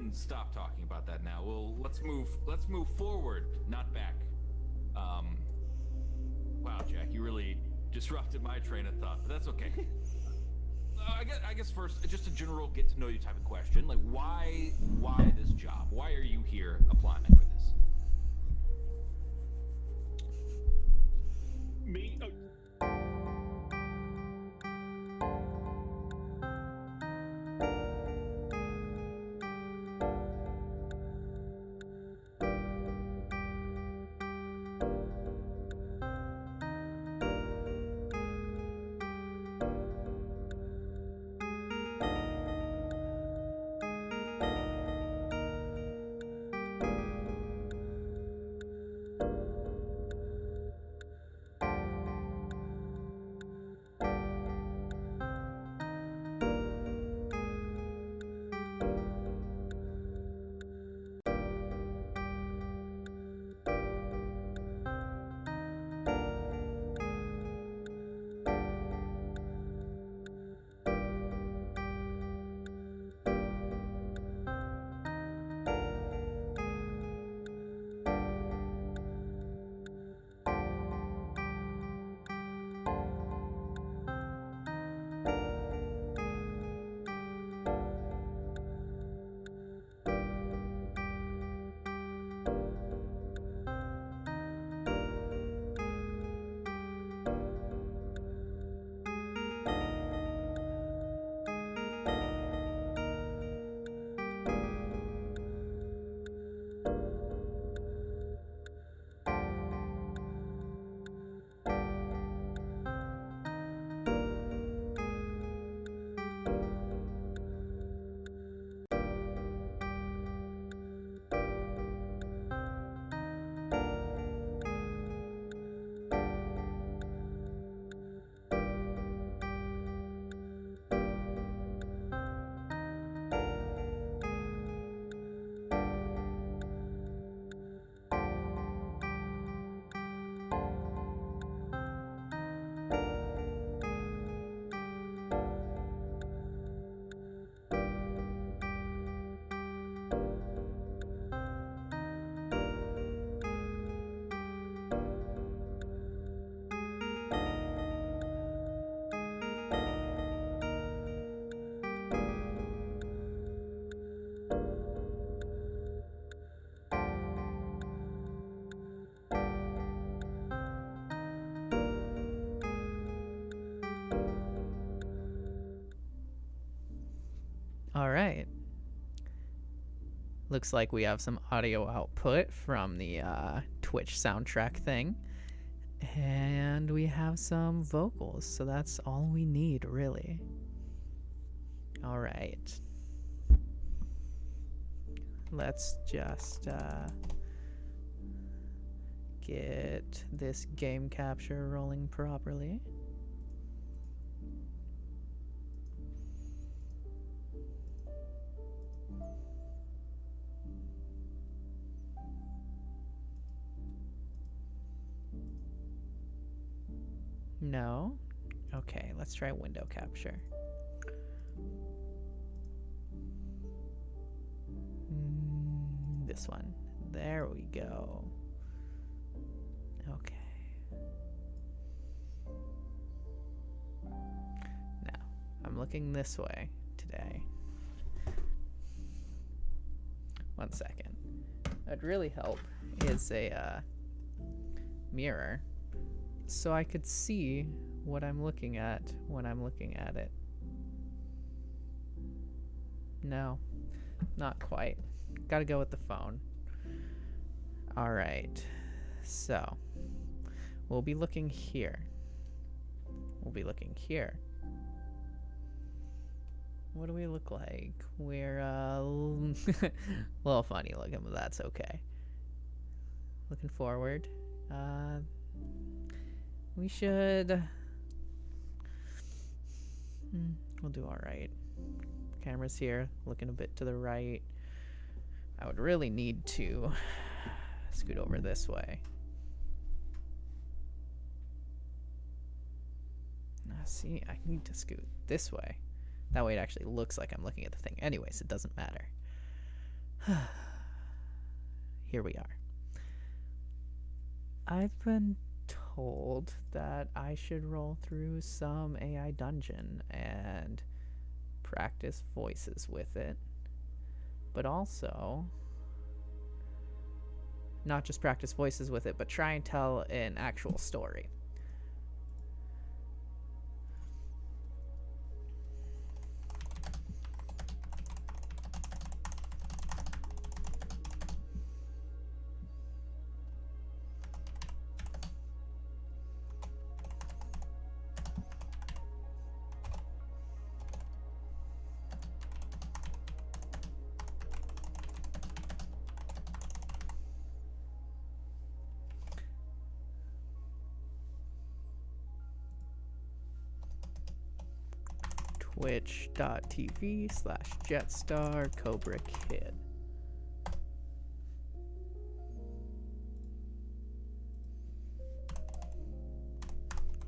can stop talking about that now. Well, let's move forward, not back. Wow, Jack, you really disrupted my train of thought, but that's okay. I guess first, just a general get to know you type of question. Like, why this job? Why are you here applying for this? Me? Oh. All right. Looks like we have some audio output from the Twitch soundtrack thing. And we have some vocals, so that's all we need, really. All right. Let's just get this game capture rolling properly. No? Okay, let's try window capture. This one. There we go. Okay. Now, I'm looking this way today. One second. What'd really help is a mirror, so I could see what I'm looking at when I'm looking at it. No, not quite. Gotta go with the phone. Alright, so we'll be looking here. We'll be looking here. What do we look like? We're a little funny looking, but that's okay. Looking forward. We should... we'll do alright. Camera's here, looking a bit to the right. I would really need to scoot over this way. See, I need to scoot this way. That way it actually looks like I'm looking at the thing. Anyways, it doesn't matter. Here we are. I've been told that I should roll through some AI dungeon and practice voices with it, but also not just practice voices with it, but try and tell an actual story. Twitch.tv/JetstarCobraKid.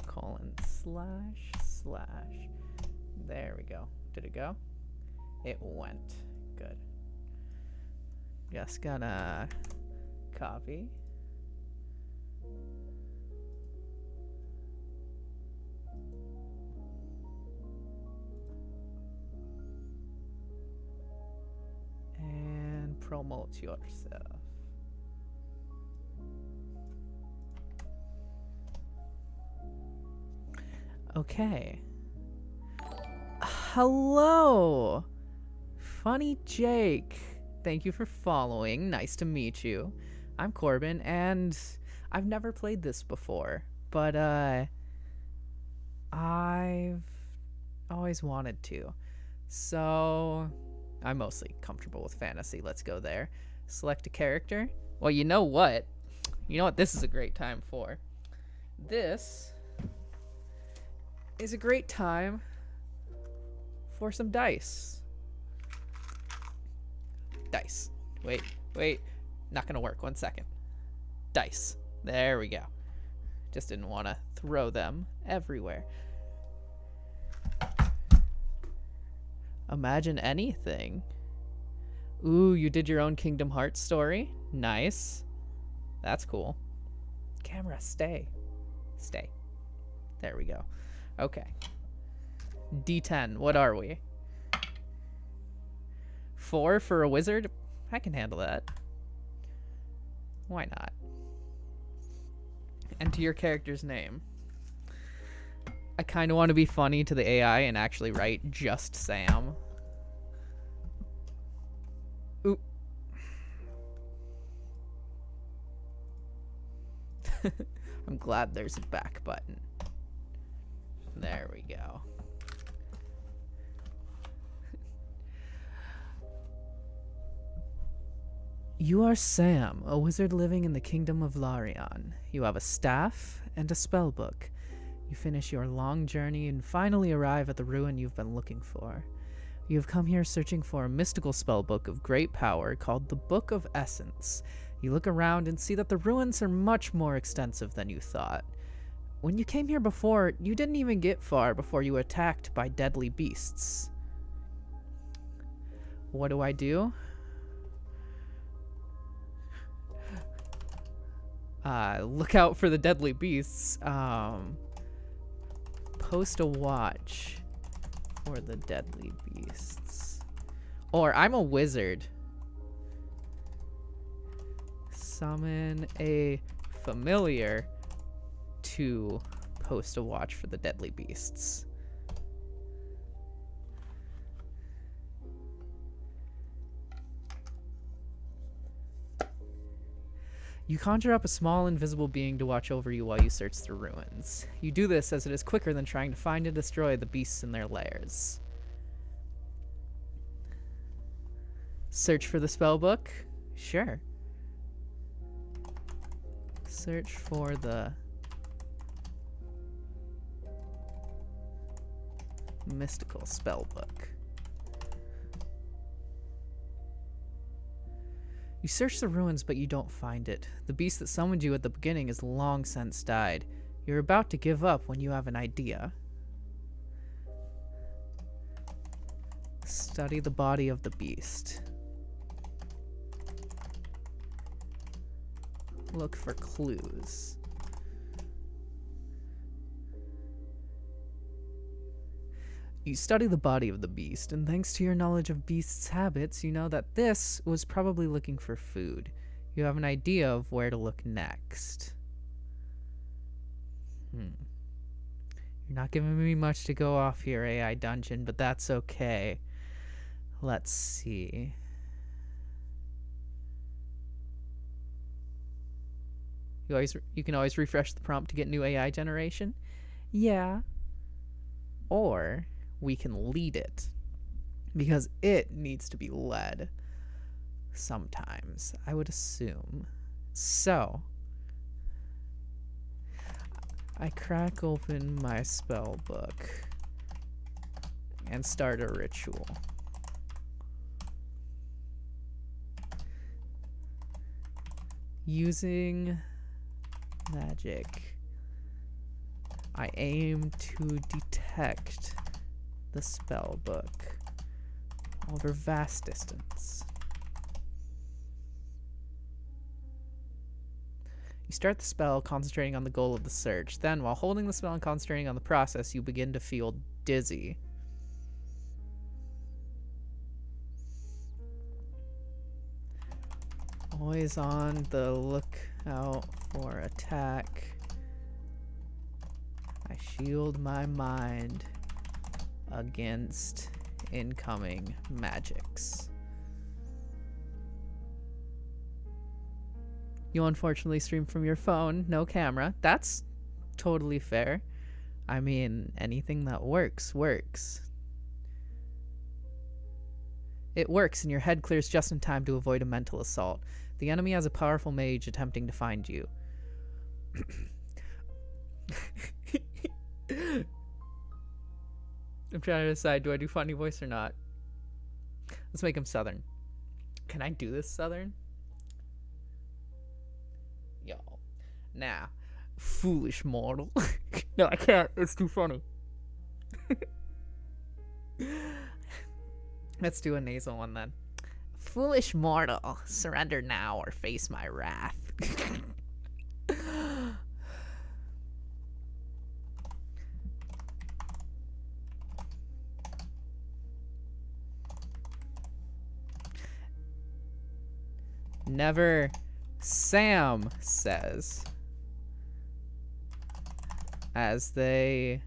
// There we go. Did it go? It went. Good. Just gonna copy. And promote yourself. Okay. Hello, Funny Jake. Thank you for following. Nice to meet you. I'm Corbin, and I've never played this before, but I've always wanted to. So I'm mostly comfortable with fantasy. Let's go there. Select a character. Well, you know what? You know what this is a great time for? This is a great time for some dice. Dice. Wait. Not gonna work. 1 second. Dice. There we go. Just didn't want to throw them everywhere. Imagine anything. Ooh, you did your own Kingdom Hearts story? Nice. That's cool. Camera, stay. Stay. There we go. Okay. D10, what are we? 4 for a wizard? I can handle that. Why not? Enter your character's name. I kind of want to be funny to the AI and actually write just Sam. Oop. I'm glad there's a back button. There we go. You are Sam, a wizard living in the kingdom of Larion. You have a staff and a spellbook. You finish your long journey and finally arrive at the ruin you've been looking for. You have come here searching for a mystical spellbook of great power called the Book of Essence. You look around and see that the ruins are much more extensive than you thought. When you came here before, you didn't even get far before you were attacked by deadly beasts. What do? Look out for the deadly beasts. Post a watch for the deadly beasts. Or I'm a wizard. Summon a familiar to post a watch for the deadly beasts. You conjure up a small invisible being to watch over you while you search the ruins. You do this as it is quicker than trying to find and destroy the beasts in their lairs. Search for the spellbook? Sure. Search for the mystical spellbook. You search the ruins, but you don't find it. The beast that summoned you at the beginning has long since died. You're about to give up when you have an idea. Study the body of the beast. look for clues. You study the body of the beast, and thanks to your knowledge of beasts' habits, you know that this was probably looking for food. You have an idea of where to look next. You're not giving me much to go off here, AI Dungeon, but that's okay. Let's see. You can always refresh the prompt to get new AI generation? Yeah. Or we can lead it, because it needs to be led sometimes, I would assume. So, I crack open my spell book and start a ritual. Using magic, I aim to detect the spell book over vast distance. You start the spell concentrating on the goal of the search. Then, while holding the spell and concentrating on the process, you begin to feel dizzy. Always on the lookout for attack. I shield my mind against incoming magics. You unfortunately stream from your phone, no camera. That's totally fair. I mean, anything that works, works. It works, and your head clears just in time to avoid a mental assault. The enemy has a powerful mage attempting to find you. I'm trying to decide, do I do funny voice or not? Let's make him Southern. Can I do this Southern? Yo. Nah. Foolish mortal. No, I can't. It's too funny. Let's do a nasal one then. Foolish mortal, surrender now or face my wrath. Never, Sam says, as they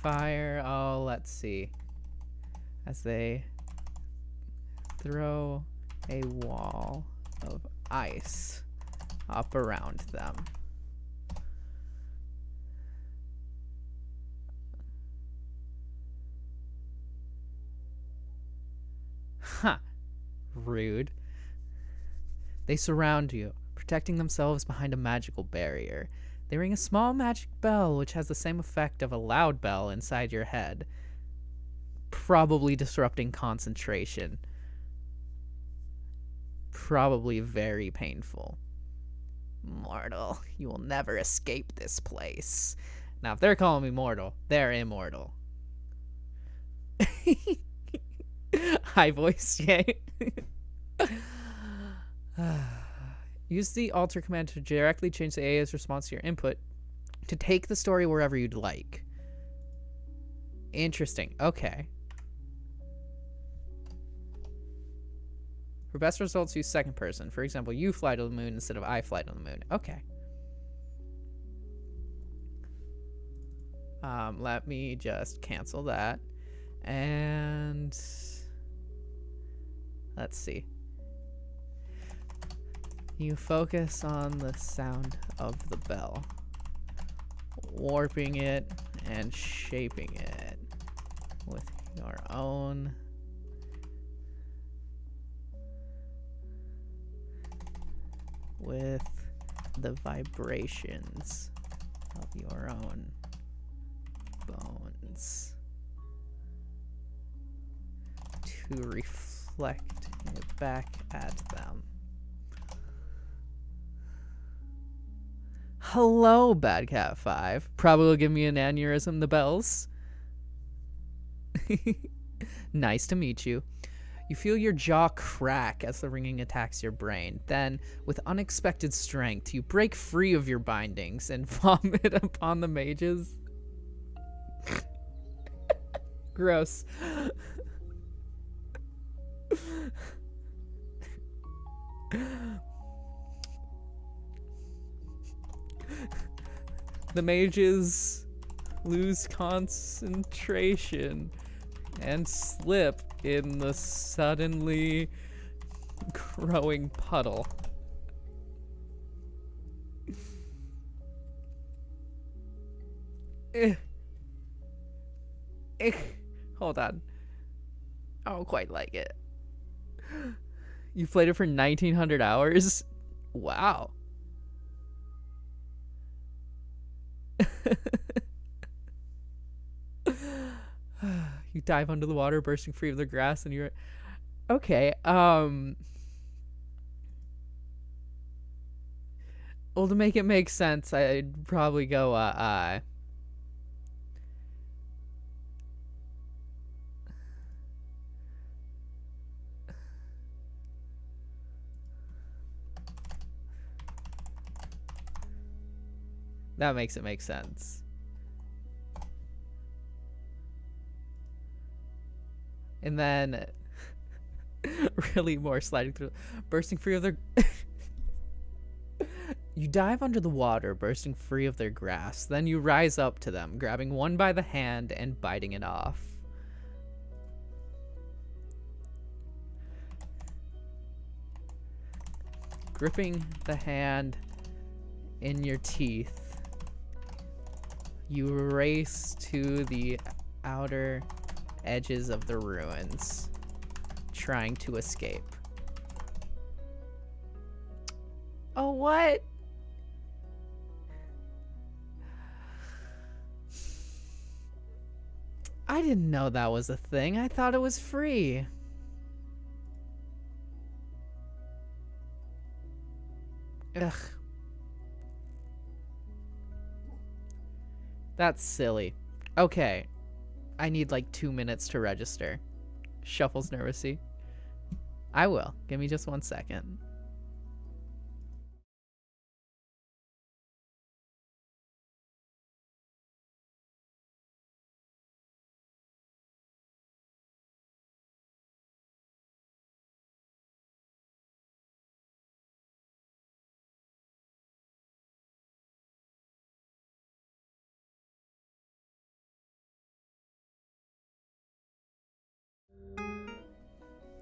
fire, oh, let's see, as they throw a wall of ice up around them. Huh. Rude. They surround you, protecting themselves behind a magical barrier. They ring a small magic bell, which has the same effect of a loud bell inside your head, probably disrupting concentration. Probably very painful. Mortal, you will never escape this place. Now, if they're calling me mortal, they're immortal. High voice, yay. Use the alter command to directly change the AI's response to your input to take the story wherever you'd like. Interesting. Okay. For best results, use second person. For example, you fly to the moon instead of I fly to the moon. Okay. Let me just cancel that. And let's see. You focus on the sound of the bell, warping it and shaping it with your own with the vibrations of your own bones to reflect it back at them. Hello, Bad Cat 5. Probably will give me an aneurysm, the bells. Nice to meet you. You feel your jaw crack as the ringing attacks your brain. Then, with unexpected strength, you break free of your bindings and vomit upon the mages. Gross. The mages lose concentration and slip in the suddenly growing puddle. Hold on. I don't quite like it. You played it for 1900 hours? Wow. You dive under the water, bursting free of the grass, and you're okay. Well, to make it make sense, I'd probably go that makes it make sense. And then really more sliding through, bursting free of their you dive under the water, bursting free of their grasp. Then you rise up to them, grabbing one by the hand and biting it off. Gripping the hand in your teeth, you race to the outer edges of the ruins, trying to escape. Oh, what? I didn't know that was a thing. I thought it was free. Ugh. That's silly. Okay. I need like 2 minutes to register. Shuffles nervously. I will. Give me just 1 second.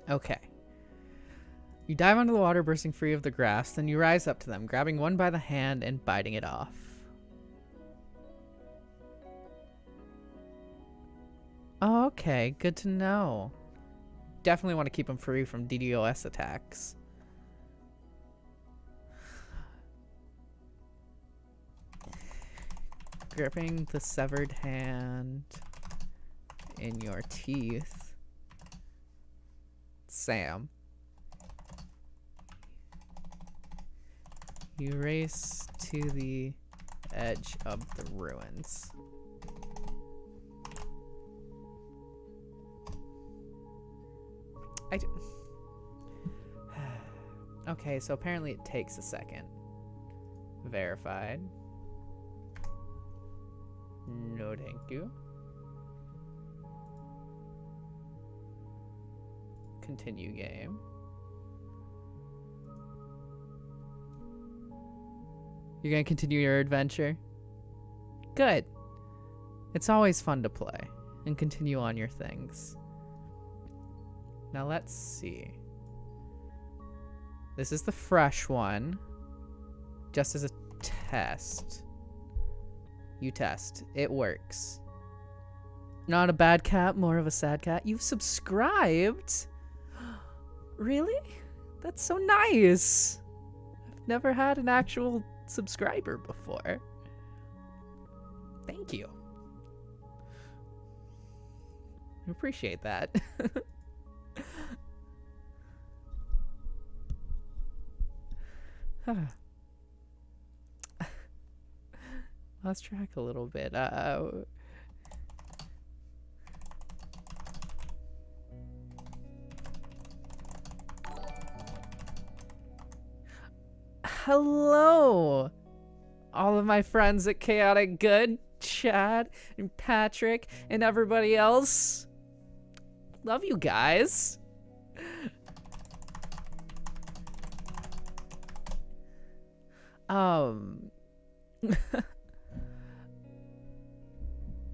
Okay. You dive under the water, bursting free of the grass, then you rise up to them, grabbing one by the hand and biting it off. Oh, okay, good to know. Definitely want to keep them free from DDoS attacks. Gripping the severed hand in your teeth. Sam. You race to the edge of the ruins. Okay, so apparently it takes a second. Verified. No, thank you. Continue game. You're gonna continue your adventure? Good. It's always fun to play and continue on your things. Now let's see. This is the fresh one. Just as a test. You test. It works. Not a bad cat, more of a sad cat. You've subscribed? Really? That's so nice. I've never had an actual subscriber before. Thank you. I appreciate that. Lost track a little bit. Hello, all of my friends at Chaotic Good, Chad and Patrick and everybody else. Love you guys.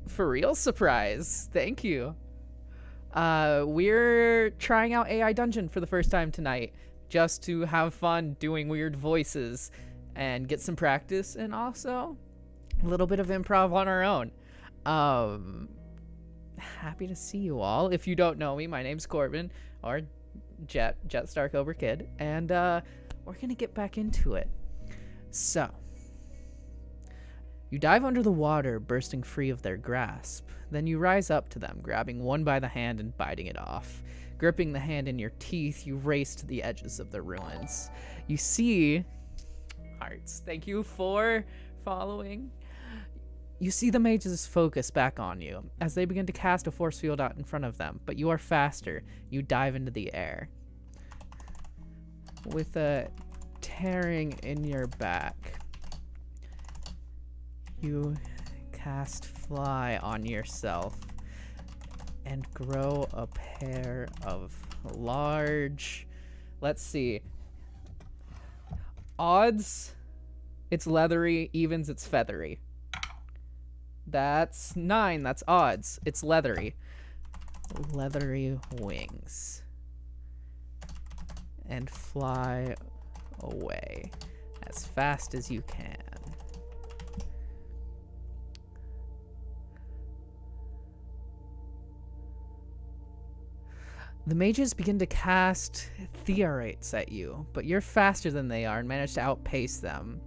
For real surprise. Thank you. We're trying out AI Dungeon for the first time tonight, just to have fun doing weird voices and get some practice, and also a little bit of improv on our own. Happy to see you all. If you don't know me, my name's Corbin, or Jetstar Cobra Kid, and we're gonna get back into it. So, you dive under the water, bursting free of their grasp. Then you rise up to them, grabbing one by the hand and biting it off. Gripping the hand in your teeth, you race to the edges of the ruins. You see... Hearts, thank you for following. You see the mages focus back on you as they begin to cast a force field out in front of them, but you are faster. You dive into the air. With a tearing in your back, you cast Fly on yourself and grow a pair of large... Let's see. Odds, it's leathery. Evens, it's feathery. That's 9. That's odds. It's leathery. Leathery wings. And fly away as fast as you can. The mages begin to cast Theorites at you, but you're faster than they are and manage to outpace them.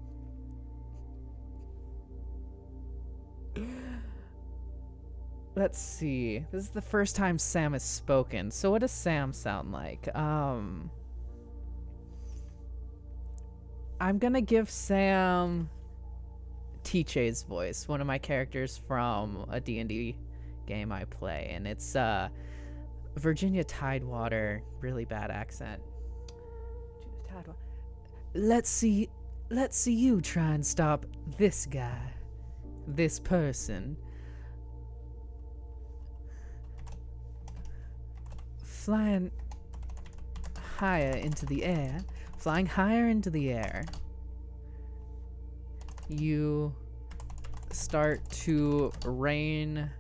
Let's see. This is the first time Sam has spoken. So what does Sam sound like? I'm gonna give Sam Tiche's voice, one of my characters from a D&D game I play, and it's Virginia Tidewater, really bad accent. Tidewater. Let's see you try and stop this guy, this person. Flying higher into the air, you start to rain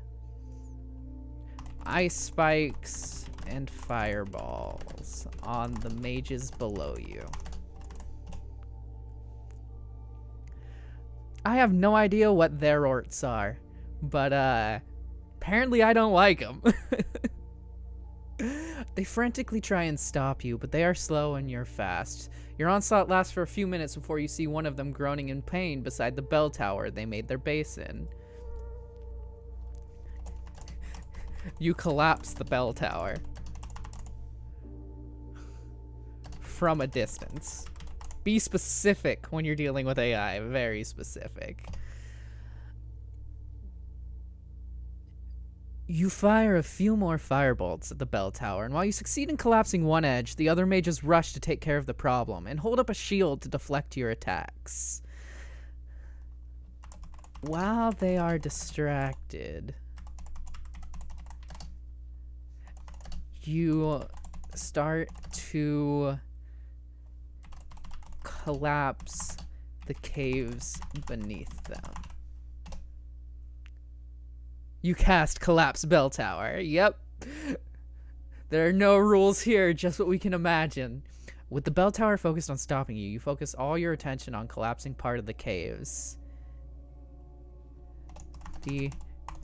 ice spikes and fireballs on the mages below you. I have no idea what their orts are, but apparently I don't like them. They frantically try and stop you, but they are slow and you're fast. Your onslaught lasts for a few minutes before you see one of them groaning in pain beside the bell tower they made their base in. You collapse the bell tower from a distance. Be specific when you're dealing with AI, very specific. You fire a few more firebolts at the bell tower, and while you succeed in collapsing one edge, the other mages rush to take care of the problem and hold up a shield to deflect your attacks. While they are distracted, you start to collapse the caves beneath them. You cast Collapse Bell Tower. Yep. There are no rules here, just what we can imagine. With the bell tower focused on stopping you, you focus all your attention on collapsing part of the caves. The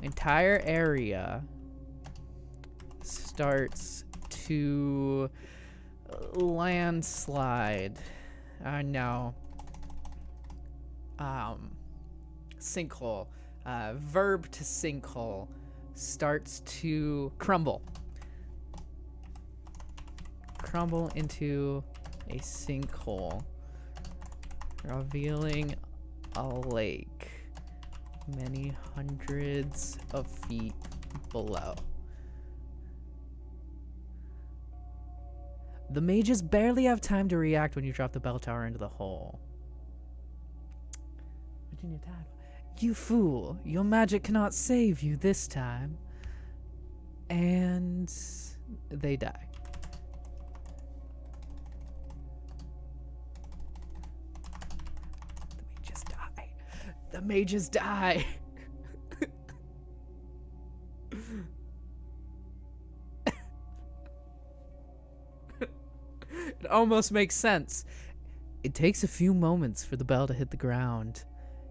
entire area starts to landslide. No. Sinkhole. Verb to sinkhole starts to crumble. Crumble into a sinkhole, revealing a lake many hundreds of feet below. The mages barely have time to react when you drop the bell tower into the hole. in your tide. You fool! Your magic cannot save you this time. And they die. The mages die. The mages die. It almost makes sense. It takes a few moments for the bell to hit the ground,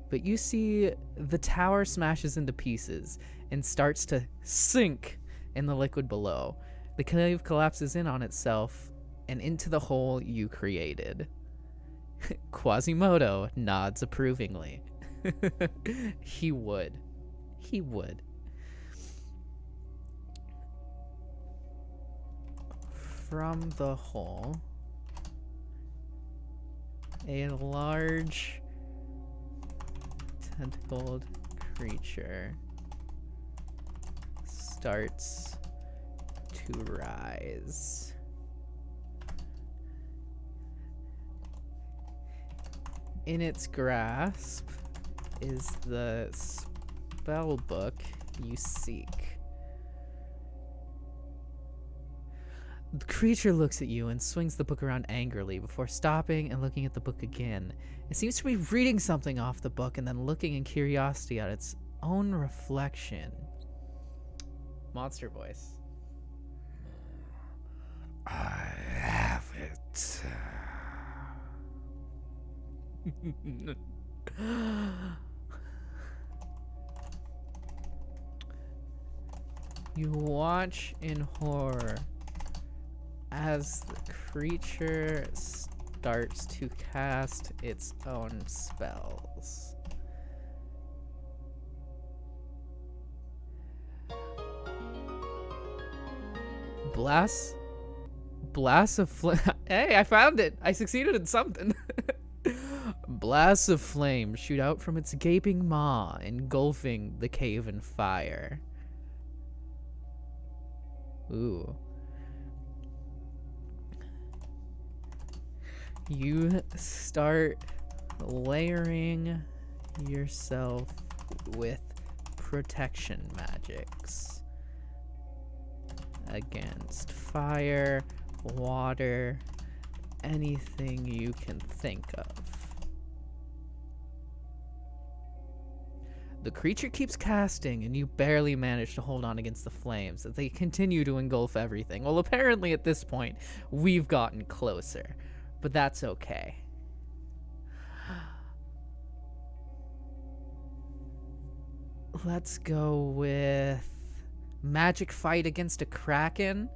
but you see the tower smashes into pieces and starts to sink in the liquid below. The cave collapses in on itself and into the hole you created. Quasimodo nods approvingly. He would. He would. From the hole, a large tentacled creature starts to rise. In its grasp is the spell book you seek. The creature looks at you and swings the book around angrily before stopping and looking at the book again. It seems to be reading something off the book and then looking in curiosity at its own reflection. Monster voice. I have it. You watch in horror as the creature starts to cast its own spells. Blasts of flame. Hey, I found it. I succeeded in something. Blasts of flame shoot out from its gaping maw, engulfing the cave in fire. Ooh. You start layering yourself with protection magics against fire, water, anything you can think of. The creature keeps casting, and you barely manage to hold on against the flames as they continue to engulf everything. Well, apparently at this point, we've gotten closer, but that's okay. Let's go with magic fight against a kraken.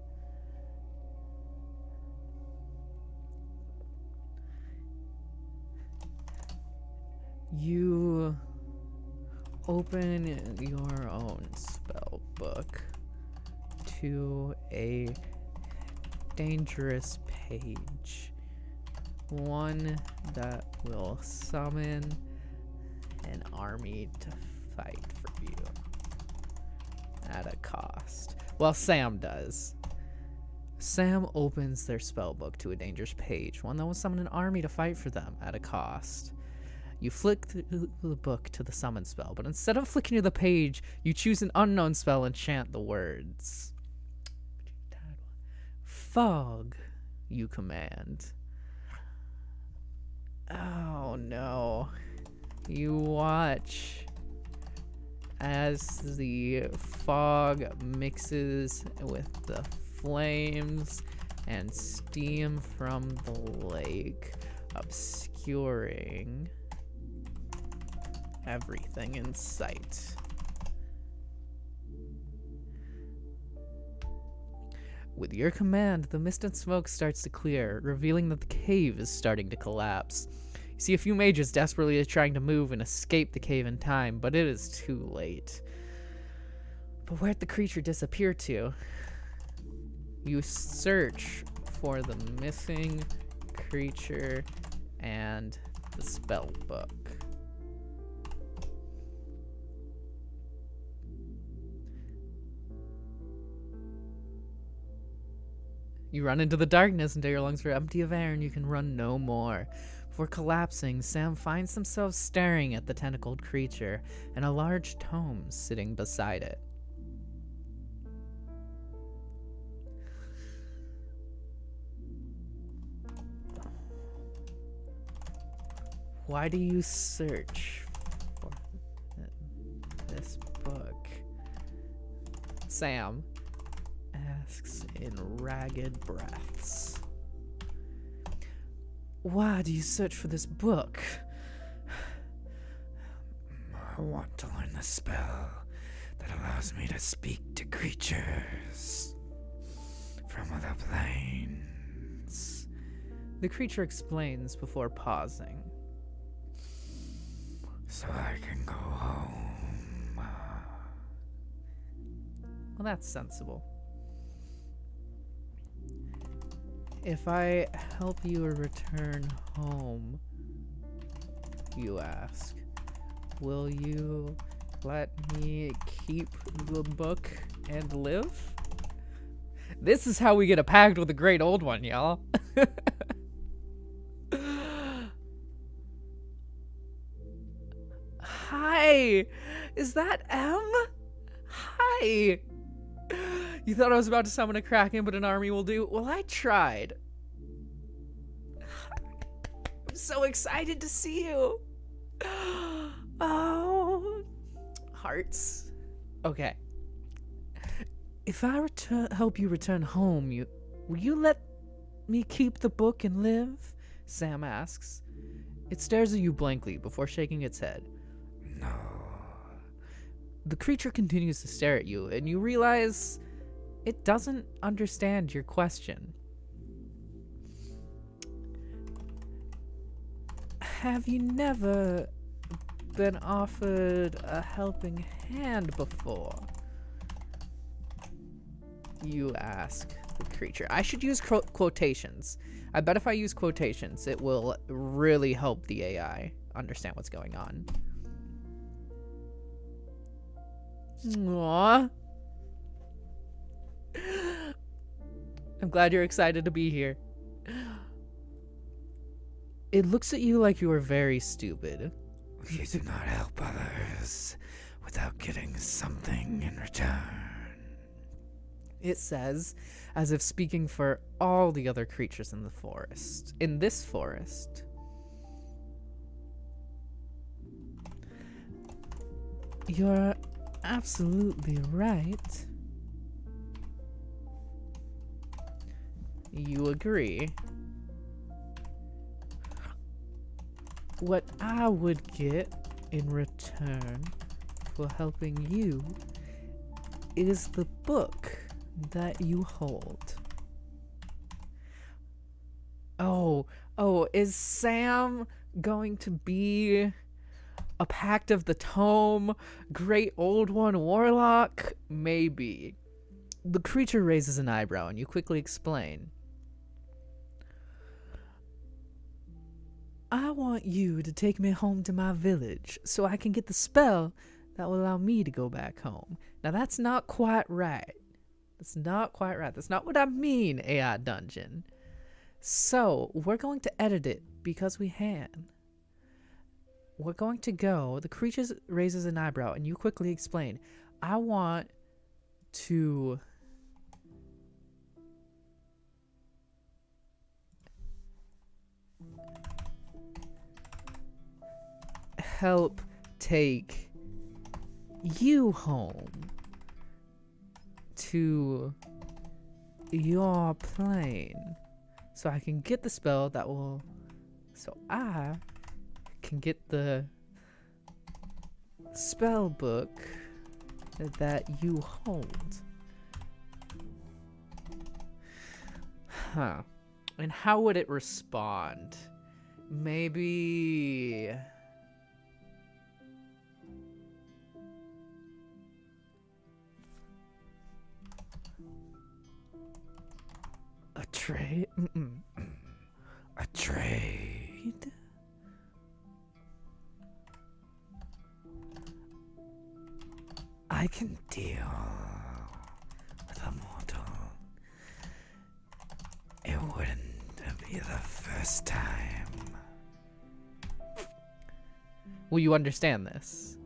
You open your own spell book to a dangerous page. One that will summon an army to fight for you at a cost. Well, Sam does. Sam opens their spell book to a dangerous page, one that will summon an army to fight for them at a cost. You flick through the book to the summon spell, but instead of flicking to the page, you choose an unknown spell and chant the words. Fog, you command. Oh no. You watch as the fog mixes with the flames and steam from the lake, obscuring everything in sight. With your command, the mist and smoke starts to clear, revealing that the cave is starting to collapse. You see a few mages desperately trying to move and escape the cave in time, but it is too late. But where'd the creature disappear to? You search for the missing creature and the spell book. You run into the darkness until your lungs are empty of air and you can run no more. Before collapsing, Sam finds themselves staring at the tentacled creature and a large tome sitting beside it. Why do you search for this book? Sam asks in ragged breaths. Why do you search for this book? I want to learn the spell that allows me to speak to creatures from other planes. The creature explains before pausing. So I can go home. Well, that's sensible. If I help you return home, you ask, will you let me keep the book and live? This is how we get a pact with the Great Old One, y'all. Hi! Is that M? Hi! You thought I was about to summon a Kraken, but an army will do? Well, I tried. I'm so excited to see you. Oh. Hearts. Okay. If I help you return home, will you let me keep the book and live? Sam asks. It stares at you blankly before shaking its head. No. The creature continues to stare at you, and you realize it doesn't understand your question. Have you never been offered a helping hand before? You ask the creature. I should use quotations. I bet if I use quotations, it will really help the AI understand what's going on. Aww. I'm glad you're excited to be here. It looks at you like you are very stupid. You do not help others without getting something in return. It says, as if speaking for all the other creatures in the forest. In this forest. You're absolutely right. You agree. What I would get in return for helping you is the book that you hold. Oh, is Sam going to be a Pact of the Tome, Great Old One Warlock? Maybe. The creature raises an eyebrow and you quickly explain. I want you to take me home to my village so I can get the spell that will allow me to go back home. Now that's not quite right. That's not quite right. That's not what I mean, AI Dungeon. So we're going to edit it because we can. We're going to go. The creature raises an eyebrow and you quickly explain. I want to help take you home to your plane so I can get the spell that will, so I can get the spell book that you hold. Huh. And how would it respond? Maybe a trade? A trade? I can deal with a mortal. It wouldn't be the first time. Will you understand this?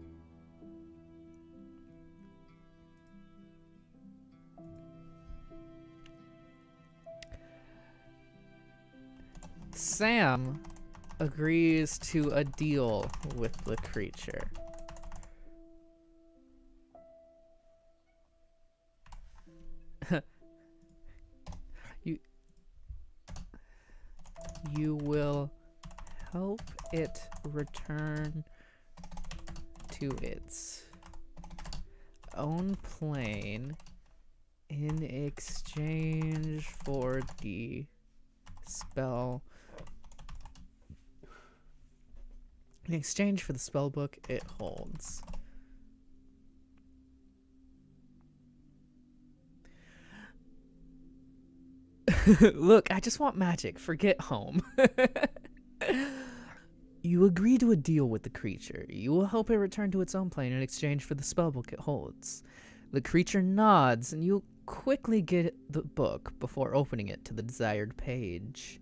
Sam agrees to a deal with the creature. You will help it return to its own plane in exchange for the spell. In exchange for the spell book it holds. Look, I just want magic. Forget home. You agree to a deal with the creature. You will help it return to its own plane in exchange for the spellbook it holds. The creature nods, and you quickly get the book before opening it to the desired page.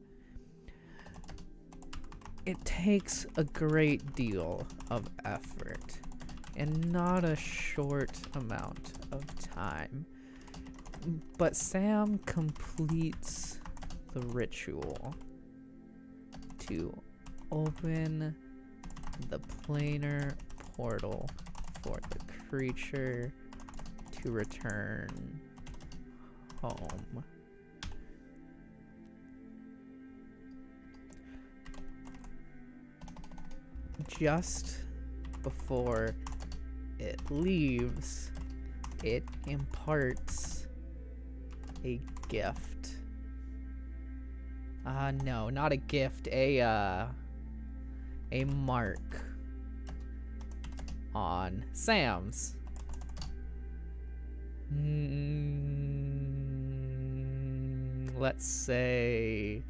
It takes a great deal of effort, and not a short amount of time. But Sam completes the ritual to open the planar portal for the creature to return home. Just before it leaves, it imparts a gift. No, not a gift, a mark on Sam's. Let's say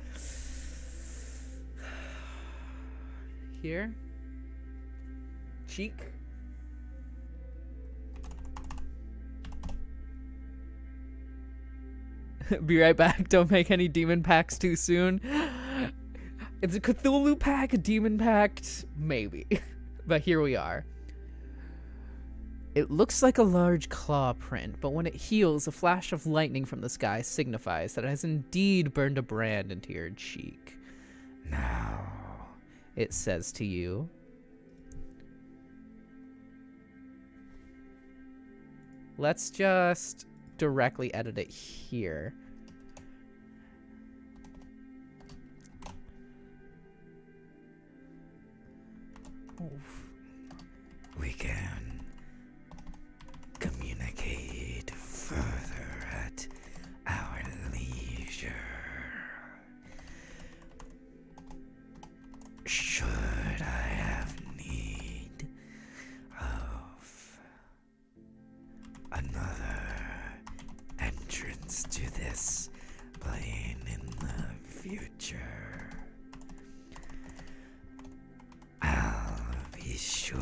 here. Cheek. Be right back. Don't make any demon pacts too soon. It's a Cthulhu pack, a demon pact, maybe. But here we are. It looks like a large claw print, but when it heals, a flash of lightning from the sky signifies that it has indeed burned a brand into your cheek. Now, it says to you, let's just directly edit it here. We can communicate further at our leisure. Should I have need of another entrance to this plane in the future, I'll be sure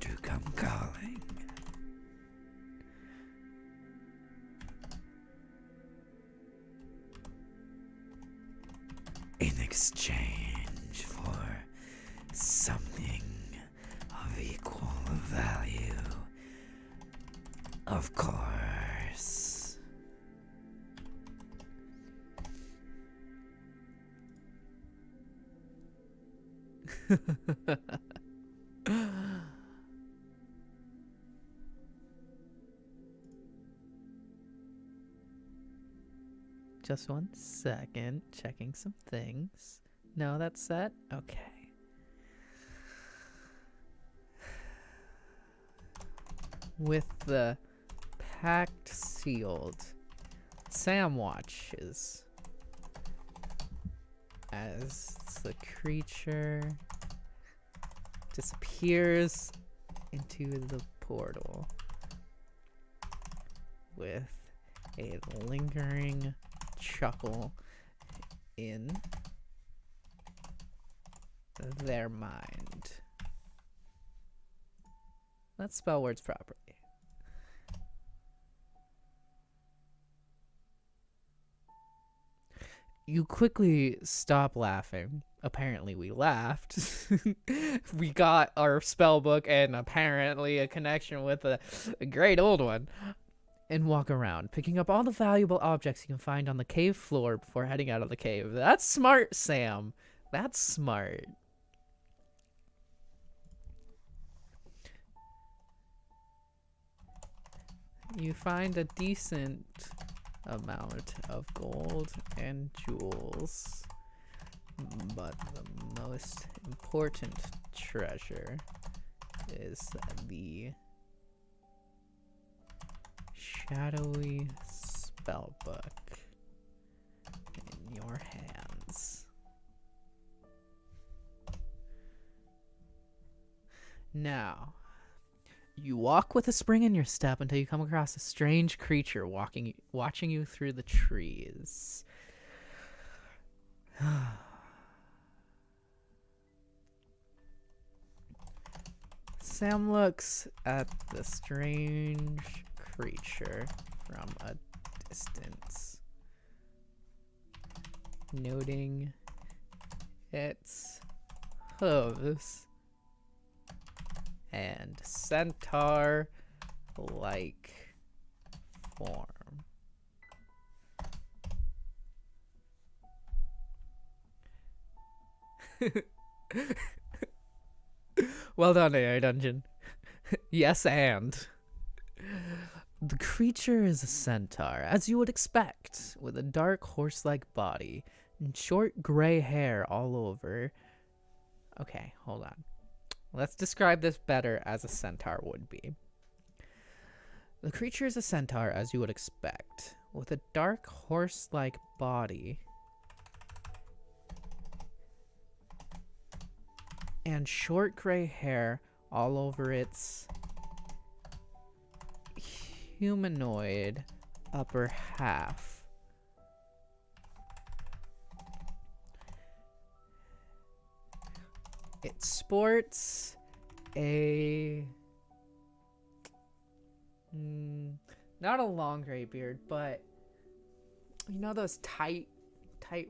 to come calling. In exchange for something of equal value, of course. Just 1 second, checking some things. No, that's set? Okay. With the pact sealed, Sam watches as the creature disappears into the portal with a lingering chuckle in their mind. Let's spell words properly. You quickly stop laughing apparently we laughed. We got our spell book and apparently a connection with a great old one. And walk around, picking up all the valuable objects you can find on the cave floor before heading out of the cave. That's smart, Sam. That's smart. You find a decent amount of gold and jewels. But the most important treasure is the shadowy spellbook in your hands. Now, you walk with a spring in your step until you come across a strange creature watching you through the trees. Sam looks at the strange creature from a distance, noting its hooves and centaur-like form. Well done, AI Dungeon. Yes, and. The creature is a centaur, as you would expect, with a dark horse-like body and short gray hair all over. Okay, hold on. Let's describe this better as a centaur would be. The creature is a centaur, as you would expect, with a dark horse-like body and short gray hair all over its humanoid upper half. It sports a not a long gray beard, but you know those tight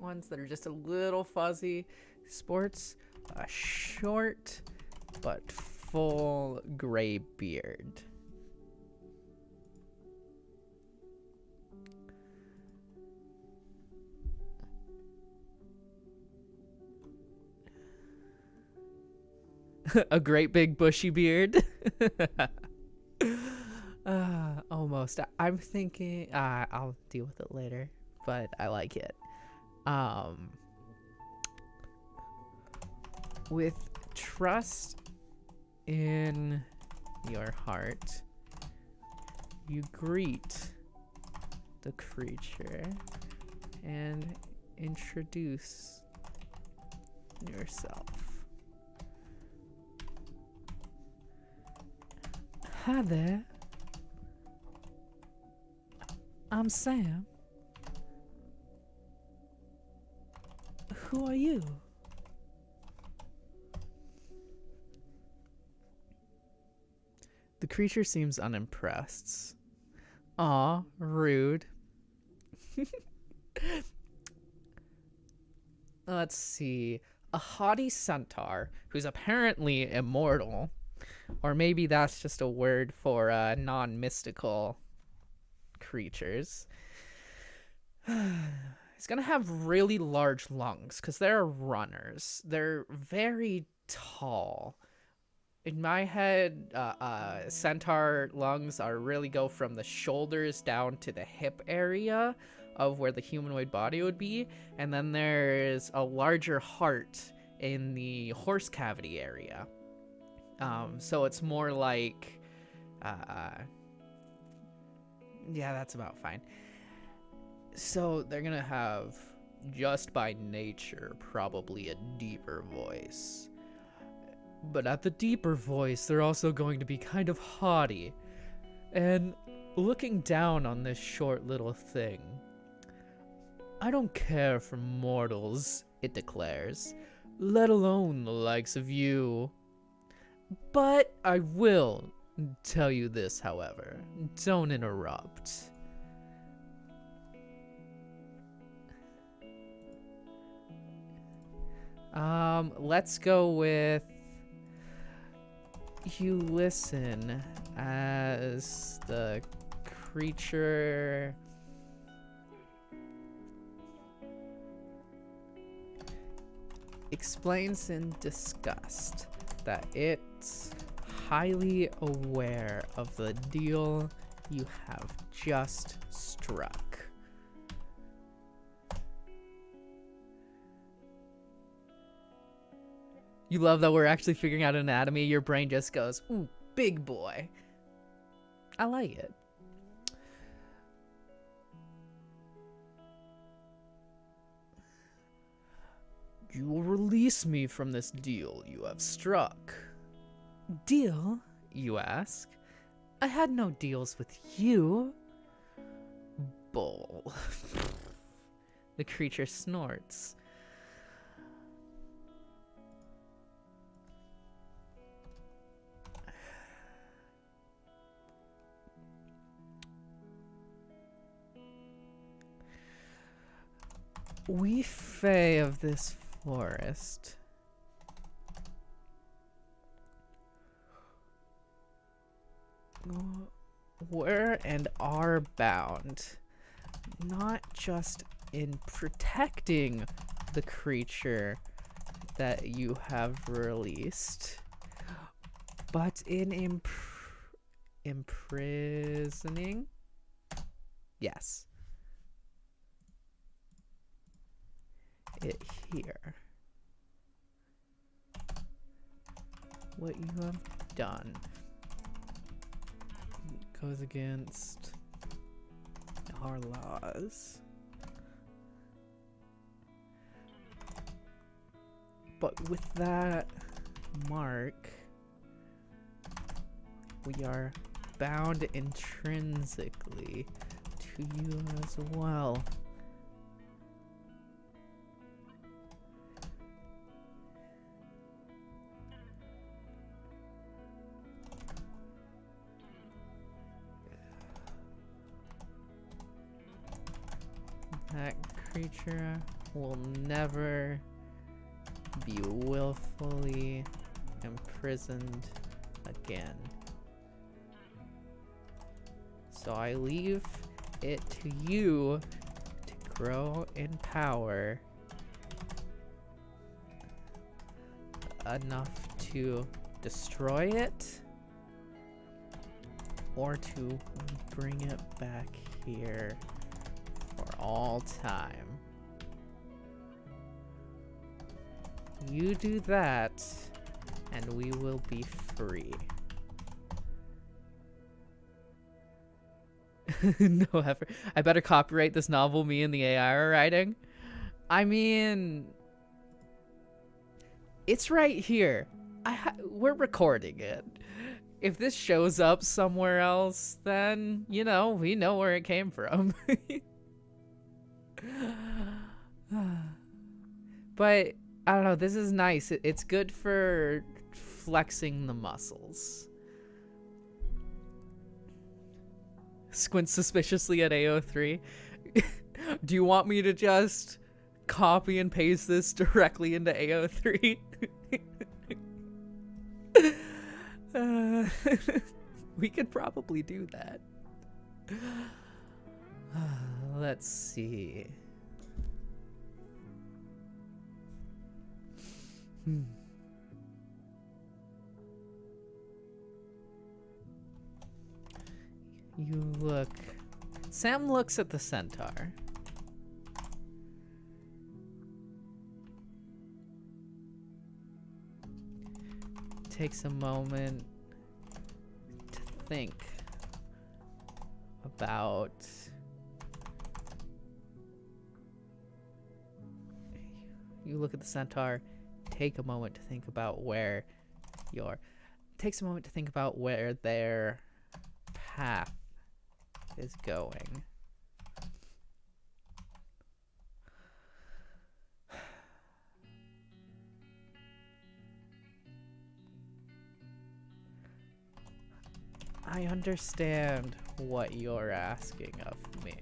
ones that are just a little fuzzy? Sports a short but full gray beard. A great big bushy beard. Almost. I'm thinking I'll deal with it later, but I like it. With trust in your heart, you greet the creature and introduce yourself. Hi there. I'm Sam. Who are you? The creature seems unimpressed. Aw, rude. Let's see. A haughty centaur who's apparently immortal. Or maybe that's just a word for non-mystical creatures. It's gonna have really large lungs because they're runners. They're very tall. In my head, centaur lungs really go from the shoulders down to the hip area of where the humanoid body would be. And then there's a larger heart in the horse cavity area. So it's more like, yeah, that's about fine. So they're gonna have, just by nature, probably a deeper voice. But at the deeper voice, they're also going to be kind of haughty. And looking down on this short little thing. I don't care for mortals, it declares, let alone the likes of you. But I will tell you this, however. Don't interrupt. Let's go with you listen as the creature explains in disgust that it's highly aware of the deal you have just struck. You love that we're actually figuring out anatomy. Your brain just goes, ooh, big boy. I like it. You will release me from this deal you have struck. Deal? You ask. I had no deals with you. Bull. The creature snorts. We Fae of this forest were and are bound, not just in protecting the creature that you have released, but in imprisoning. Yes. It here. What you have done goes against our laws. But with that mark, we are bound intrinsically to you as well. That creature will never be willfully imprisoned again. So I leave it to you to grow in power enough to destroy it or to bring it back here for all time. You do that, and we will be free. No effort. I better copyright this novel me and the AI are writing. I mean, it's right here. We're recording it. If this shows up somewhere else, then, you know, we know where it came from. But I don't know, this is nice. It's good for flexing the muscles. Squints suspiciously at AO3. Do you want me to just copy and paste this directly into AO3? We could probably do that. Let's see. You look. Sam looks at the centaur. Takes a moment to think about you look at the centaur, take a moment to think about where takes a moment to think about where their path is going. I understand what you're asking of me.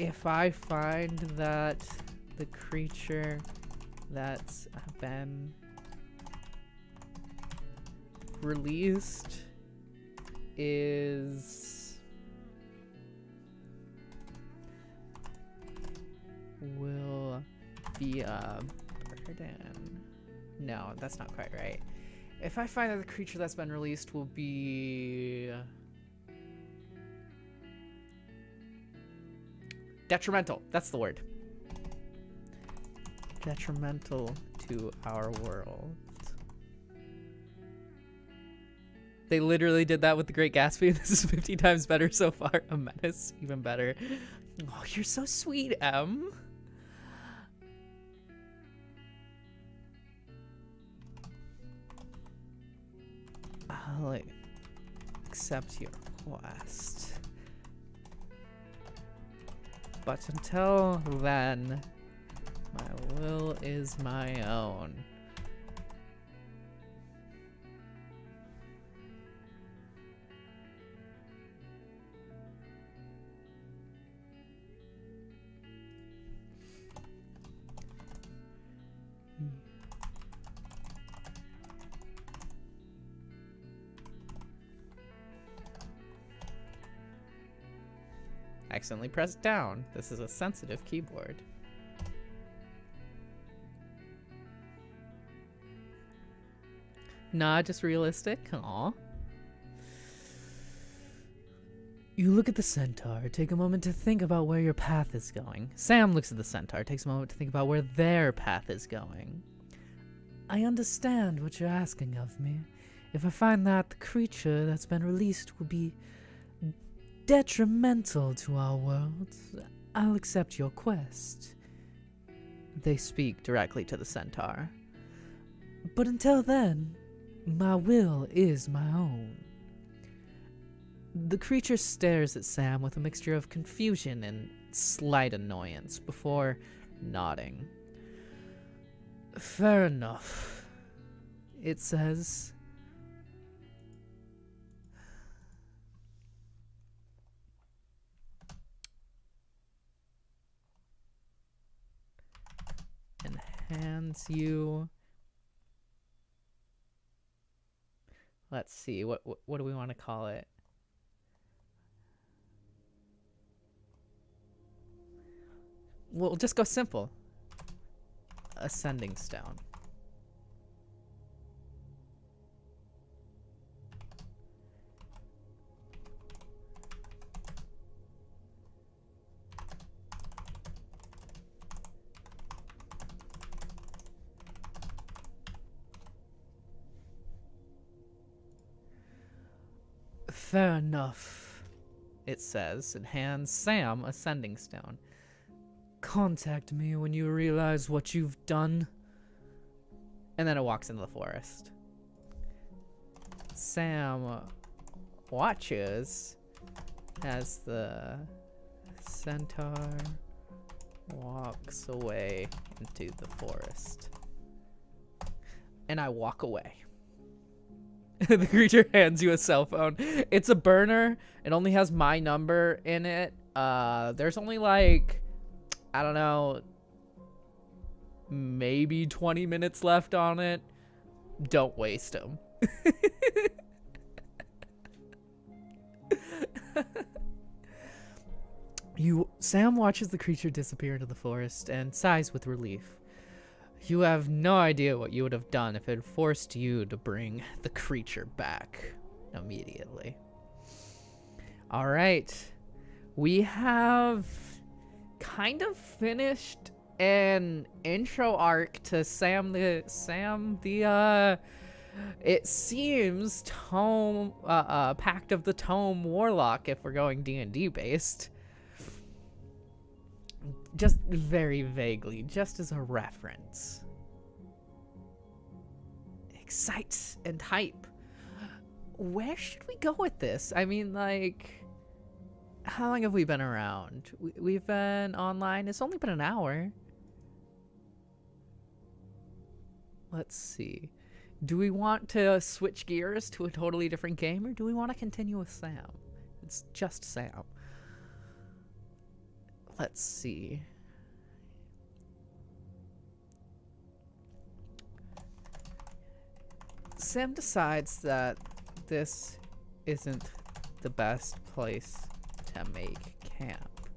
if I find that the creature that's been released will be a burden. No, that's not quite right. If I find that the creature that's been released will be detrimental. That's the word. Detrimental to our world. They literally did that with The Great Gatsby. This is 50 times better so far. A menace, even better. Oh, you're so sweet, Em. I'll accept your request. But until then, my will is my own. Accidentally pressed down. This is a sensitive keyboard. Nah, just realistic. Aw. You look at the centaur. Take a moment to think about where your path is going. Sam looks at the centaur. Takes a moment to think about where their path is going. I understand what you're asking of me. If I find that the creature that's been released will be detrimental to our world, I'll accept your quest. They speak directly to the centaur. But until then, my will is my own. The creature stares at Sam with a mixture of confusion and slight annoyance before nodding. Fair enough, it says. And hands you... Let's see, what do we want to call it? We'll just go simple. Ascending stone. Fair enough, it says, and hands Sam a sending stone. Contact me when you realize what you've done. And then it walks into the forest. Sam watches as the centaur walks away into the forest. And I walk away. The creature hands you a cell phone. It's a burner. It only has my number in it. There's only like, I don't know, maybe 20 minutes left on it. Don't waste them. Sam watches the creature disappear into the forest and sighs with relief. You have no idea what you would have done if it had forced you to bring the creature back immediately. All right. We have kind of finished an intro arc to it seems Tome Pact of the Tome Warlock, if we're going D&D based. Just very vaguely, just as a reference. Excite and hype. Where should we go with this? I mean, like, how long have we been around? We've been online. It's only been an hour. Let's see. Do we want to switch gears to a totally different game, or do we want to continue with Sam? It's just Sam. Let's see. Sam decides that this isn't the best place to make camp.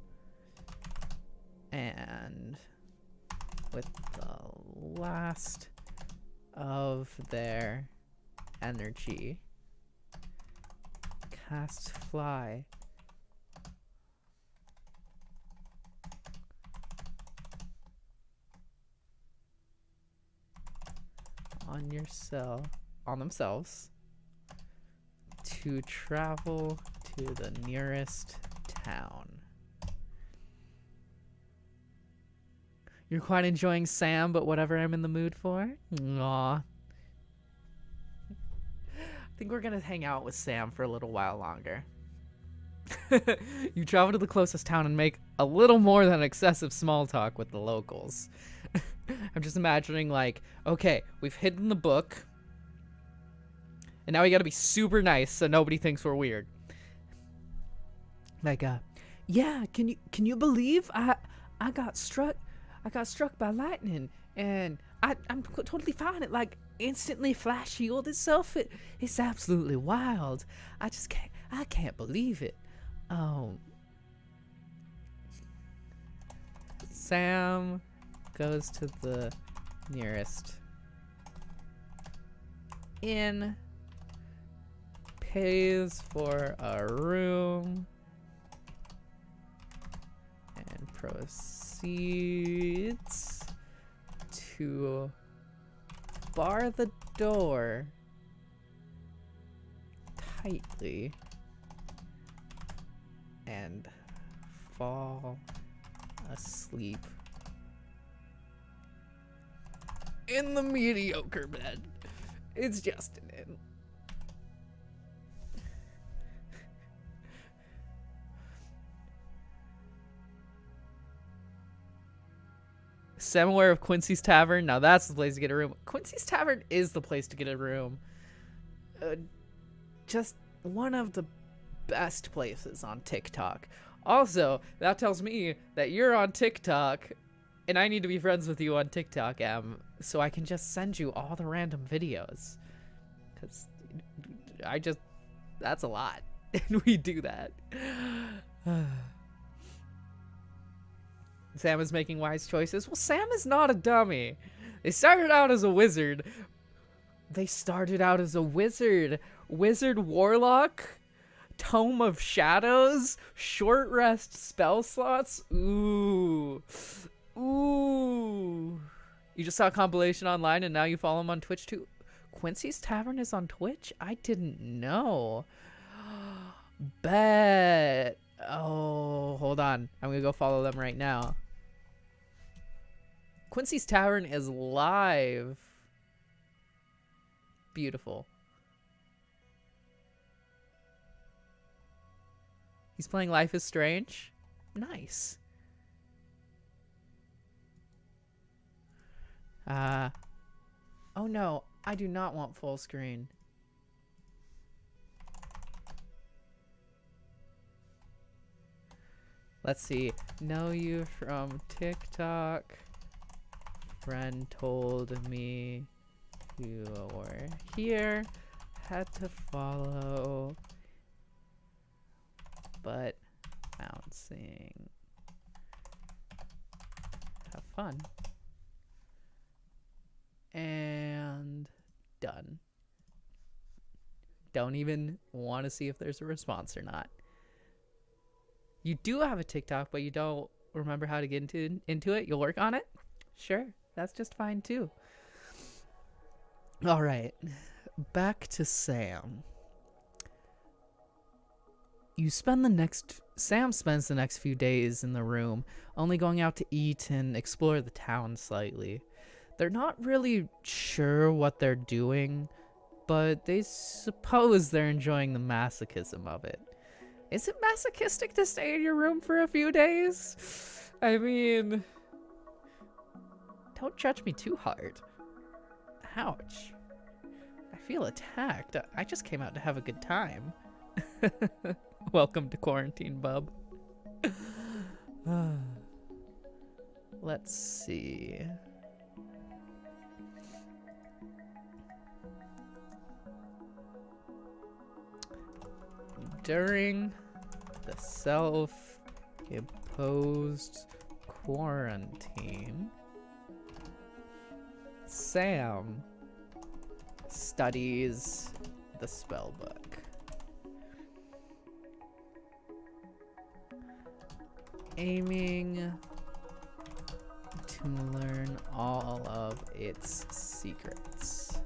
And with the last of their energy, cast fly on themselves to travel to the nearest town. You're quite enjoying Sam, but whatever I'm in the mood for? Aw. I think we're gonna hang out with Sam for a little while longer. You travel to the closest town and make a little more than excessive small talk with the locals. I'm just imagining, like, okay, we've hidden the book, and now we gotta be super nice so nobody thinks we're weird. Like, yeah, can you believe I got struck by lightning, and I'm totally fine. It like instantly flash healed itself. It's absolutely wild. I can't believe it. Sam goes to the nearest inn, pays for a room, and proceeds to bar the door tightly and fall asleep in the mediocre bed. It's just an inn. Sam aware of Quincy's Tavern. Now that's the place to get a room. Quincy's Tavern is the place to get a room. Just one of the best places on TikTok. Also, that tells me that you're on TikTok, and I need to be friends with you on TikTok, so I can just send you all the random videos. Because that's a lot. And we do that. Sam is making wise choices. Well, Sam is not a dummy. They started out as a wizard. Wizard Warlock, Tome of Shadows, short rest spell slots. Ooh. You just saw a compilation online and now you follow him on Twitch too. Quincy's Tavern is on Twitch? I didn't know. Bet. Oh, hold on. I'm gonna go follow them right now. Quincy's Tavern is live. Beautiful. He's playing Life is Strange. Nice. Oh no, I do not want full screen. Let's see. Know you from TikTok. Friend told me you were here. Had to follow. But bouncing. Have fun. And done. Don't even want to see if there's a response or not. You do have a TikTok, but you don't remember how to get into it. You'll work on it? Sure. That's just fine too. All right. Back to Sam. Sam spends the next few days in the room, only going out to eat and explore the town slightly. They're not really sure what they're doing, but they suppose they're enjoying the masochism of it. Is it masochistic to stay in your room for a few days? I mean, don't judge me too hard. Ouch. I feel attacked. I just came out to have a good time. Welcome to quarantine, bub. Let's see. During the self-imposed quarantine, Sam studies the spell book. Aiming to learn all of its secrets.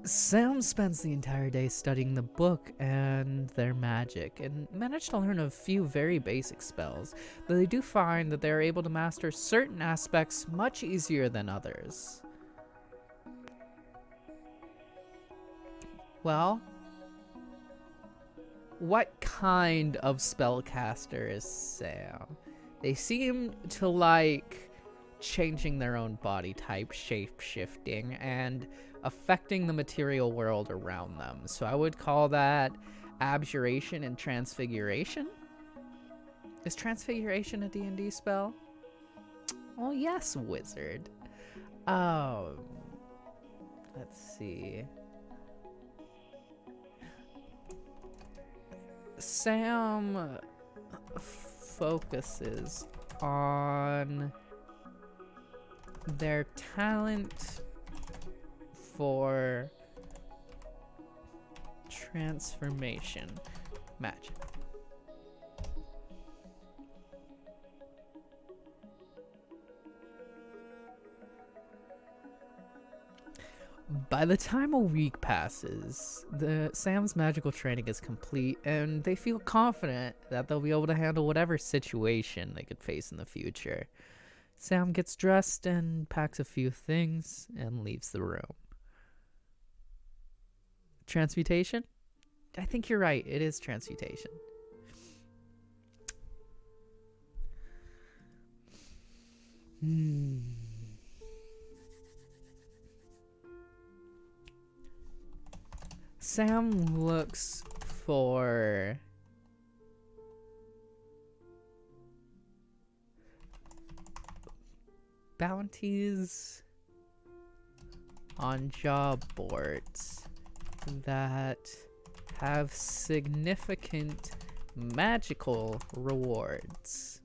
Sam spends the entire day studying the book and their magic, and managed to learn a few very basic spells, though they do find that they are able to master certain aspects much easier than others. Well, what kind of spellcaster is Sam? They seem to like changing their own body type, shape-shifting, and affecting the material world around them. So I would call that abjuration and transfiguration. Is transfiguration a D&D spell? Oh yes, wizard. Let's see. Sam focuses on their talent for transformation magic. By the time a week passes, Sam's magical training is complete, and they feel confident that they'll be able to handle whatever situation they could face in the future. Sam gets dressed and packs a few things and leaves the room. Transmutation? I think you're right. It is transmutation. Sam looks for bounties on job boards that have significant magical rewards.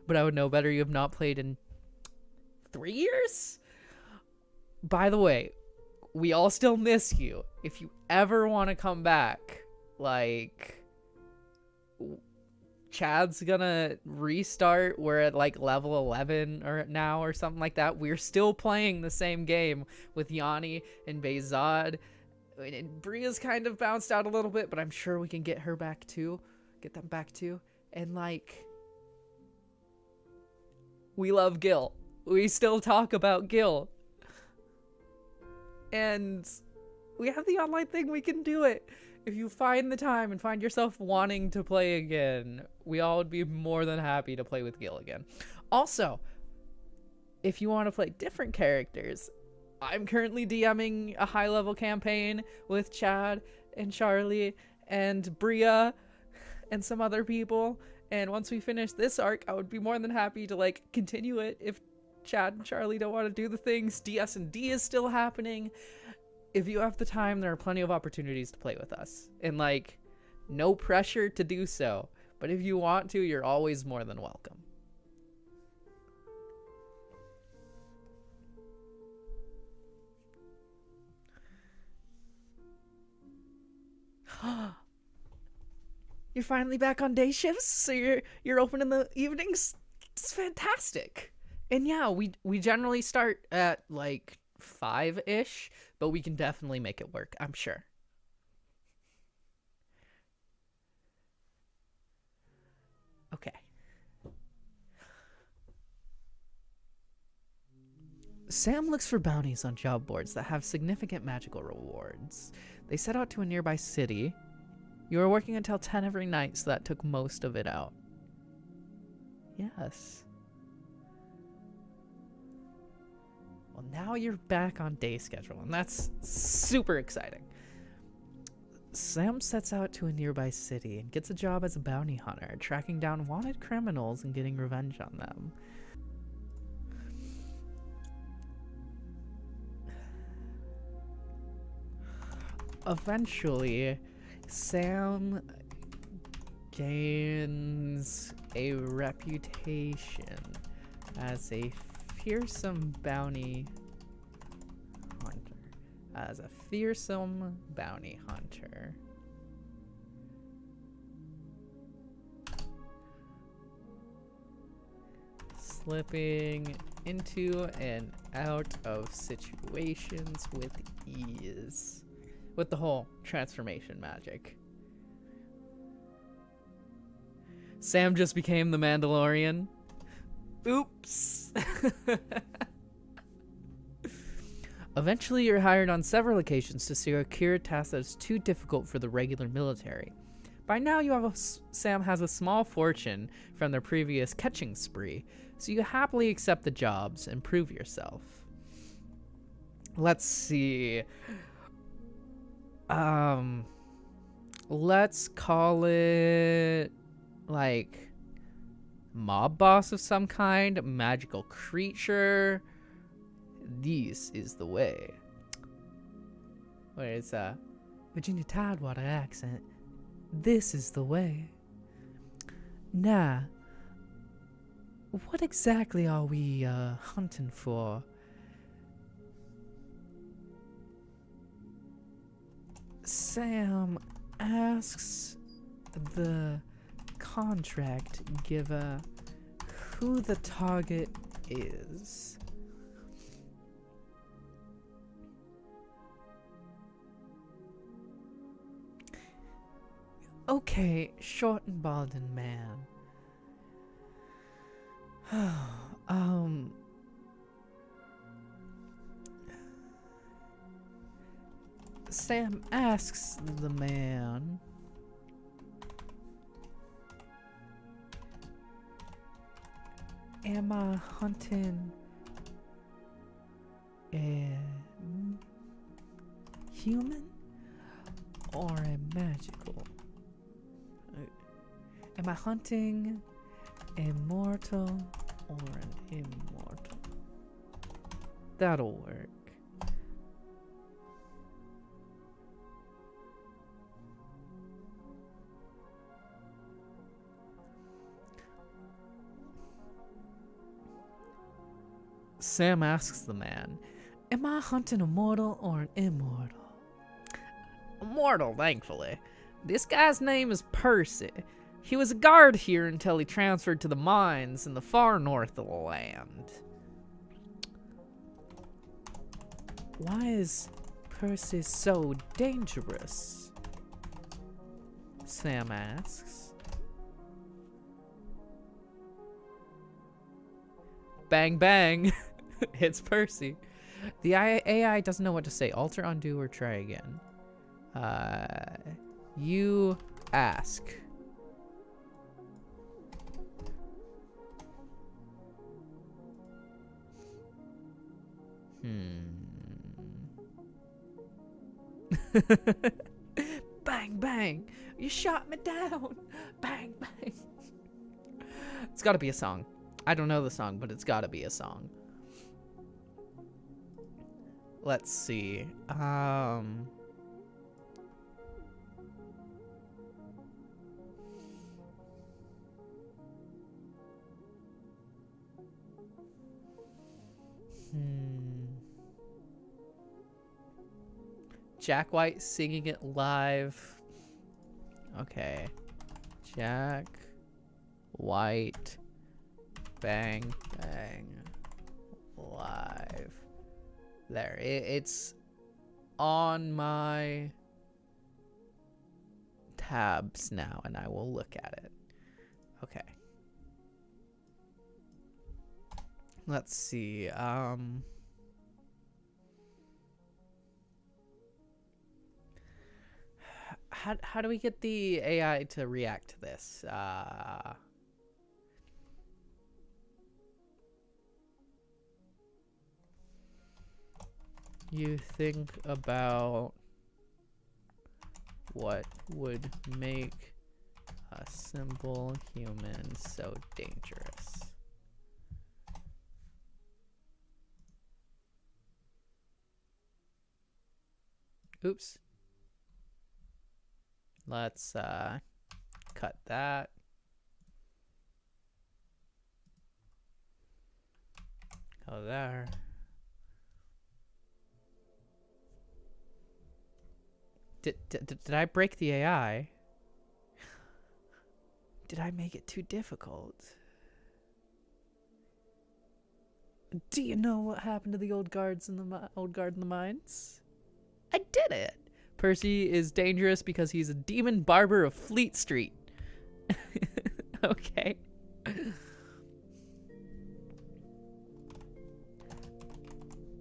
But I would know better. You have not played in 3 years? By the way, we all still miss you. If you ever want to come back, like, Chad's gonna restart. We're at like level 11 or now or something like that. We're still playing the same game with Yanni and Behzad. And Bria's kind of bounced out a little bit, but I'm sure we can get her back too. Get them back too. And like, we love Gil. We still talk about Gil. And we have the online thing. We can do it. If you find the time and find yourself wanting to play again, we all would be more than happy to play with Gil again. Also, if you want to play different characters, I'm currently DMing a high-level campaign with Chad and Charlie and Bria and some other people. And once we finish this arc, I would be more than happy to like continue it if Chad and Charlie don't want to do the things. DS&D is still happening. If you have the time, there are plenty of opportunities to play with us. And like, no pressure to do so. But if you want to, you're always more than welcome. You're finally back on day shifts, so you're open in the evenings? It's fantastic. And yeah, we generally start at like 5-ish, but we can definitely make it work, I'm sure. Okay. Sam looks for bounties on job boards that have significant magical rewards. They set out to a nearby city. You were working until 10 every night, so that took most of it out. Yes. Well, now you're back on day schedule, and that's super exciting. Sam sets out to a nearby city and gets a job as a bounty hunter, tracking down wanted criminals and getting revenge on them. Eventually, Sam gains a reputation as a fearsome bounty hunter. Slipping into and out of situations with ease. With the whole transformation magic. Sam just became the Mandalorian. Oops. Eventually, you're hired on several occasions to secure a task that is too difficult for the regular military. By now, Sam has a small fortune from their previous catching spree, so you happily accept the jobs and prove yourself. Let's see. Let's call it like mob boss of some kind, magical creature. This is the way. Where it's a Virginia Tidewater accent. This is the way. Now, what exactly are we hunting for? Sam asks the contract giver who the target is. Okay, short and balding man. Sam asks the man, am I hunting a human or a magical? Am I hunting a mortal or an immortal? That'll work. Sam asks the man, am I hunting a mortal or an immortal? A mortal, thankfully. This guy's name is Percy. He was a guard here until he transferred to the mines in the far north of the land. Why is Percy so dangerous? Sam asks. Bang bang. It's Percy. The AI doesn't know what to say. Alter, undo, or try again. You ask. Bang bang. You shot me down. Bang bang. It's gotta be a song. I don't know the song, but it's gotta be a song. Let's see. Jack White singing it live. Okay. Jack White. Bang bang. Live. There. It's on my tabs now, and I will look at it. Okay. Let's see. How do we get the AI to react to this? you think about what would make a simple human so dangerous? Oops. Let's cut that. Go there. Did I break the AI? Did I make it too difficult? Do you know what happened to the old guard in the mines? I did it. Percy is dangerous because he's a demon barber of Fleet Street. Okay.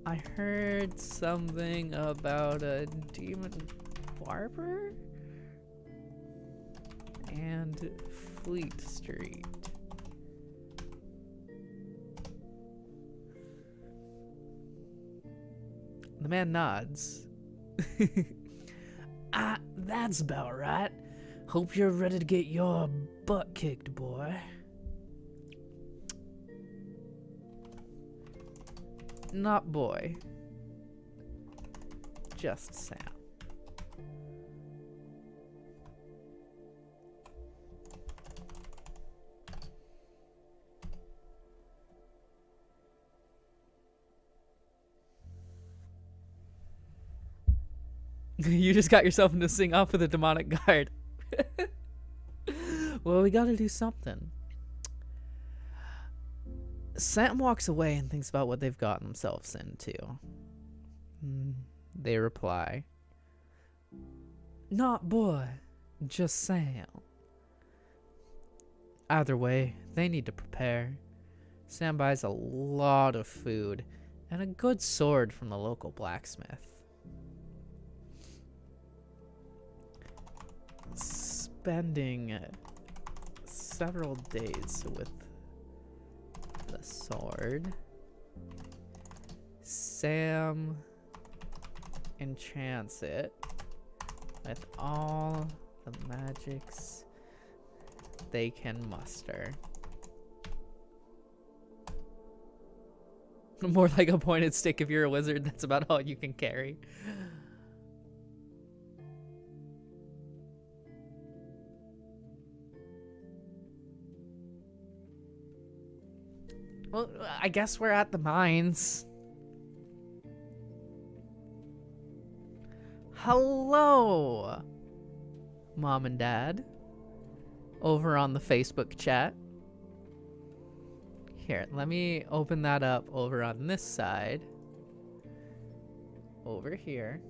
I heard something about a demon barber and Fleet Street. The man nods. That's about right. Hope you're ready to get your butt kicked, boy. Not boy. Just Sam. You just got yourself into sing off with a demonic guard. Well, we gotta do something. Sam walks away and thinks about what they've gotten themselves into. They reply, "Not boy, just Sam." Either way, they need to prepare. Sam buys a lot of food and a good sword from the local blacksmith. Spending several days with the sword, Sam enchants it with all the magics they can muster. More like a pointed stick if you're a wizard, that's about all you can carry. Well, I guess we're at the mines. Hello, Mom and Dad. Over on the Facebook chat. Here, let me open that up over on this side. Over here.